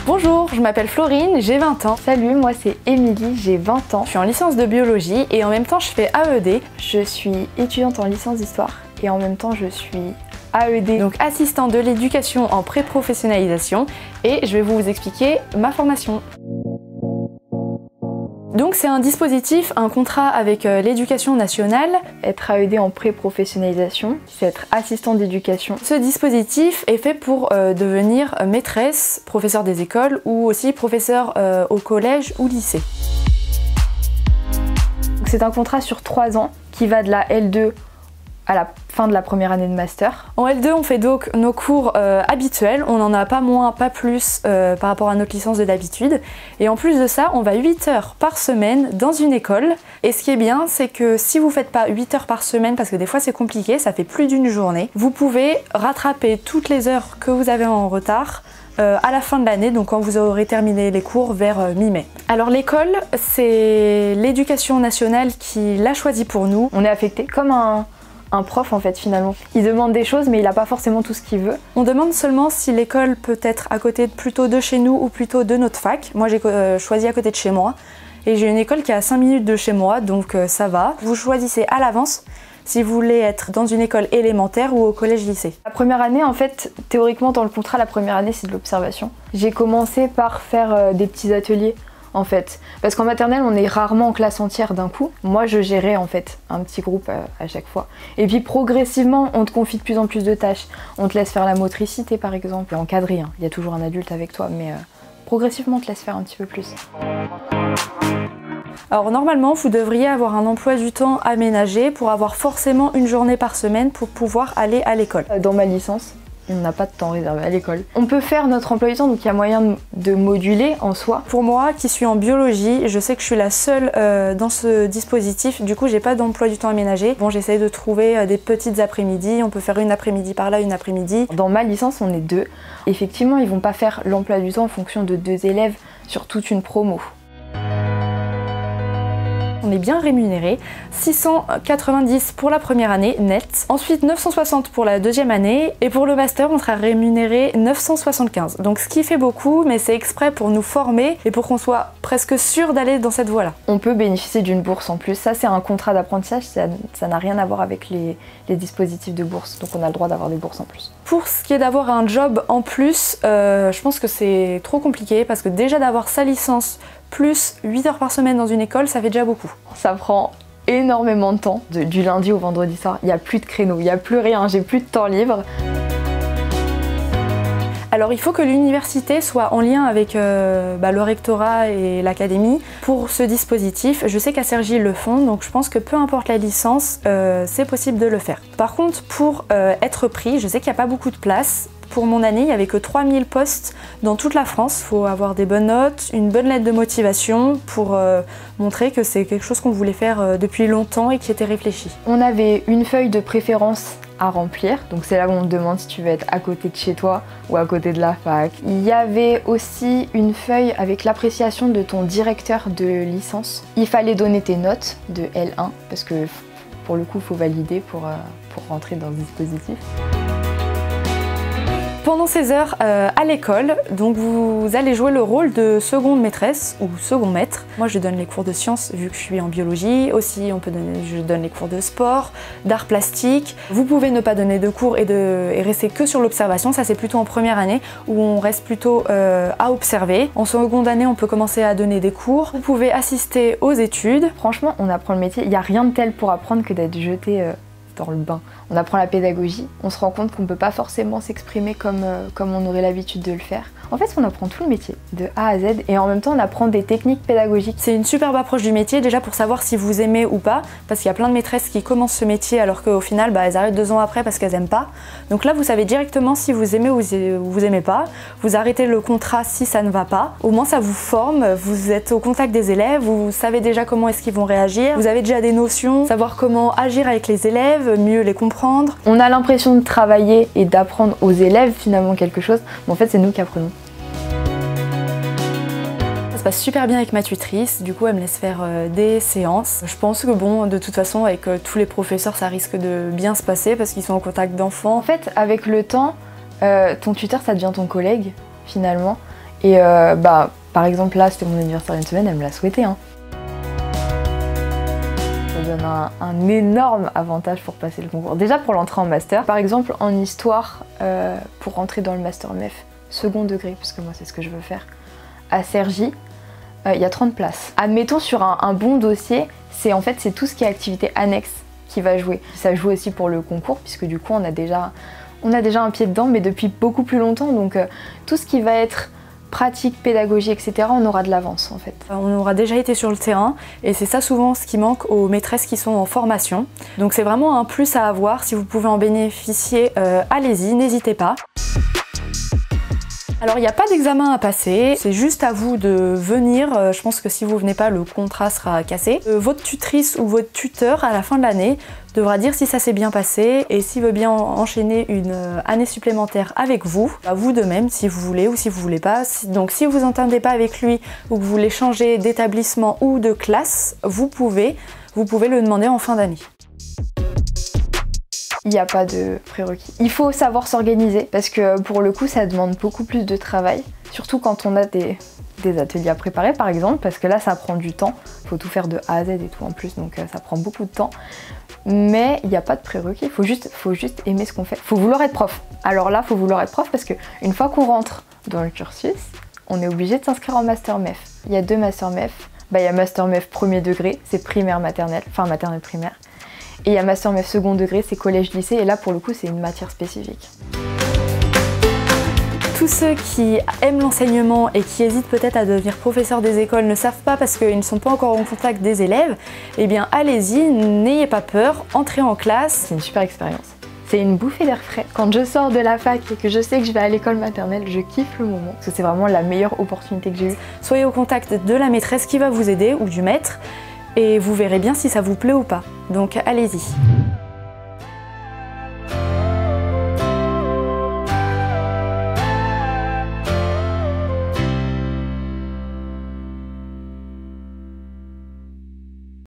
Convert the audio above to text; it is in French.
Bonjour, je m'appelle Florine, j'ai 20 ans. Salut, moi c'est Émilie, j'ai 20 ans. Je suis en licence de biologie et en même temps je fais AED. Je suis étudiante en licence d'histoire et en même temps je suis AED. Donc assistant de l'éducation en pré-professionnalisation, et je vais vous expliquer ma formation. Donc c'est un dispositif, un contrat avec l'éducation nationale. Être AED en pré-professionnalisation, c'est être assistant d'éducation. Ce dispositif est fait pour devenir maîtresse, professeur des écoles ou aussi professeur au collège ou lycée. C'est un contrat sur 3 ans qui va de la L2 à la fin de la première année de master. En L2, on fait donc nos cours habituels, on n'en a pas moins, pas plus par rapport à notre licence de d'habitude. Et en plus de ça, on va 8 heures par semaine dans une école. Et ce qui est bien, c'est que si vous ne faites pas 8 heures par semaine, parce que des fois c'est compliqué, ça fait plus d'une journée, vous pouvez rattraper toutes les heures que vous avez en retard à la fin de l'année, donc quand vous aurez terminé les cours vers mi-mai. Alors l'école, c'est l'éducation nationale qui l'a choisi pour nous. On est affecté comme un prof en fait finalement. Il demande des choses mais il n'a pas forcément tout ce qu'il veut. On demande seulement si l'école peut être à côté plutôt de chez nous ou plutôt de notre fac. Moi j'ai choisi à côté de chez moi et j'ai une école qui est à 5 minutes de chez moi, donc ça va. Vous choisissez à l'avance si vous voulez être dans une école élémentaire ou au collège-lycée. La première année en fait, théoriquement dans le contrat, la première année c'est de l'observation. J'ai commencé par faire des petits ateliers en fait. Parce qu'en maternelle, on est rarement en classe entière d'un coup. Moi, je gérais en fait un petit groupe à chaque fois. Et puis progressivement, on te confie de plus en plus de tâches. On te laisse faire la motricité par exemple, et encadrer. Il y a toujours un adulte avec toi, mais progressivement, on te laisse faire un petit peu plus. Alors normalement, vous devriez avoir un emploi du temps aménagé pour avoir forcément une journée par semaine pour pouvoir aller à l'école. Dans ma licence, on n'a pas de temps réservé à l'école. On peut faire notre emploi du temps, donc il y a moyen de moduler en soi. Pour moi, qui suis en biologie, je sais que je suis la seule dans ce dispositif, du coup j'ai pas d'emploi du temps aménagé. Bon, j'essaye de trouver des petites après-midi, on peut faire une après-midi par là, une après-midi. Dans ma licence, on est 2. Effectivement, ils vont pas faire l'emploi du temps en fonction de 2 élèves sur toute une promo. On est bien rémunéré, 690 pour la première année net, ensuite 960 pour la deuxième année, et pour le master on sera rémunéré 975. Donc ce qui fait beaucoup, mais c'est exprès pour nous former et pour qu'on soit presque sûr d'aller dans cette voie-là. On peut bénéficier d'une bourse en plus, ça c'est un contrat d'apprentissage, ça n'a rien à voir avec les dispositifs de bourse, donc on a le droit d'avoir des bourses en plus. Pour ce qui est d'avoir un job en plus, je pense que c'est trop compliqué parce que déjà d'avoir sa licence plus 8 heures par semaine dans une école, ça fait déjà beaucoup. Ça prend énormément de temps, du lundi au vendredi soir. Il n'y a plus de créneau, il n'y a plus rien, j'ai plus de temps libre. Alors il faut que l'université soit en lien avec le rectorat et l'académie pour ce dispositif. Je sais qu'à Cergy ils le font, donc je pense que peu importe la licence, c'est possible de le faire. Par contre, pour être pris, je sais qu'il n'y a pas beaucoup de place. Pour mon année, il n'y avait que 3000 postes dans toute la France. Il faut avoir des bonnes notes, une bonne lettre de motivation pour montrer que c'est quelque chose qu'on voulait faire depuis longtemps et qui était réfléchi. On avait une feuille de préférence à remplir, donc c'est là où on te demande si tu veux être à côté de chez toi ou à côté de la fac. Il y avait aussi une feuille avec l'appréciation de ton directeur de licence. Il fallait donner tes notes de L1 parce que pour le coup il faut valider pour rentrer dans le dispositif. Pendant ces heures à l'école, donc vous allez jouer le rôle de seconde maîtresse ou second maître. Moi je donne les cours de sciences vu que je suis en biologie, aussi je donne les cours de sport, d'art plastique. Vous pouvez ne pas donner de cours et rester que sur l'observation, ça c'est plutôt en première année où on reste plutôt à observer. En seconde année on peut commencer à donner des cours. Vous pouvez assister aux études. Franchement on apprend le métier, il n'y a rien de tel pour apprendre que d'être jeté dans le bain. On apprend la pédagogie, on se rend compte qu'on ne peut pas forcément s'exprimer comme on aurait l'habitude de le faire. En fait, on apprend tout le métier, de A à Z, et en même temps, on apprend des techniques pédagogiques. C'est une superbe approche du métier, déjà pour savoir si vous aimez ou pas, parce qu'il y a plein de maîtresses qui commencent ce métier alors qu'au final, elles arrêtent 2 ans après parce qu'elles n'aiment pas. Donc là, vous savez directement si vous aimez ou vous aimez pas. Vous arrêtez le contrat si ça ne va pas. Au moins, ça vous forme, vous êtes au contact des élèves, vous savez déjà comment est-ce qu'ils vont réagir, vous avez déjà des notions, savoir comment agir avec les élèves, mieux les comprendre. On a l'impression de travailler et d'apprendre aux élèves finalement quelque chose, mais en fait, c'est nous qui apprenons. Ça se passe super bien avec ma tutrice, du coup elle me laisse faire des séances. Je pense que bon, de toute façon avec tous les professeurs ça risque de bien se passer parce qu'ils sont en contact d'enfants. En fait avec le temps, ton tuteur ça devient ton collègue finalement. Et par exemple là, c'était mon anniversaire il y a une semaine, elle me l'a souhaité. Hein. Ça donne un énorme avantage pour passer le concours. Déjà pour l'entrée en master, par exemple en histoire, pour rentrer dans le master MEF, second degré, parce que moi c'est ce que je veux faire, à Cergy, il y a 30 places. Admettons sur un bon dossier, c'est tout ce qui est activité annexe qui va jouer. Ça joue aussi pour le concours, puisque du coup on a déjà un pied dedans, mais depuis beaucoup plus longtemps, donc tout ce qui va être pratique, pédagogie, etc., on aura de l'avance en fait. On aura déjà été sur le terrain et c'est ça souvent ce qui manque aux maîtresses qui sont en formation. Donc c'est vraiment un plus à avoir, si vous pouvez en bénéficier, allez-y, n'hésitez pas. Alors il n'y a pas d'examen à passer, c'est juste à vous de venir. Je pense que si vous venez pas, le contrat sera cassé. Votre tutrice ou votre tuteur à la fin de l'année devra dire si ça s'est bien passé et s'il veut bien enchaîner une année supplémentaire avec vous. Vous de même si vous voulez ou si vous voulez pas. Donc si vous n'entendez pas avec lui ou que vous voulez changer d'établissement ou de classe, vous pouvez le demander en fin d'année. Il n'y a pas de prérequis. Il faut savoir s'organiser parce que pour le coup ça demande beaucoup plus de travail, surtout quand on a des ateliers à préparer par exemple, parce que là ça prend du temps, il faut tout faire de A à Z et tout en plus, donc ça prend beaucoup de temps. Mais il n'y a pas de prérequis, faut juste aimer ce qu'on fait. Faut vouloir être prof. Alors là, faut vouloir être prof parce qu'une fois qu'on rentre dans le cursus, on est obligé de s'inscrire en master MEF. Il y a 2 master MEF. Il y a master MEF premier degré, c'est primaire maternelle, enfin maternelle primaire. Et il y a master MEF second degré, c'est collège-lycée, et là pour le coup c'est une matière spécifique. Tous ceux qui aiment l'enseignement et qui hésitent peut-être à devenir professeurs des écoles ne savent pas parce qu'ils ne sont pas encore en contact des élèves, eh bien allez-y, n'ayez pas peur, entrez en classe. C'est une super expérience. C'est une bouffée d'air frais. Quand je sors de la fac et que je sais que je vais à l'école maternelle, je kiffe le moment. Parce que c'est vraiment la meilleure opportunité que j'ai eue. Soyez au contact de la maîtresse qui va vous aider ou du maître et vous verrez bien si ça vous plaît ou pas. Donc allez-y.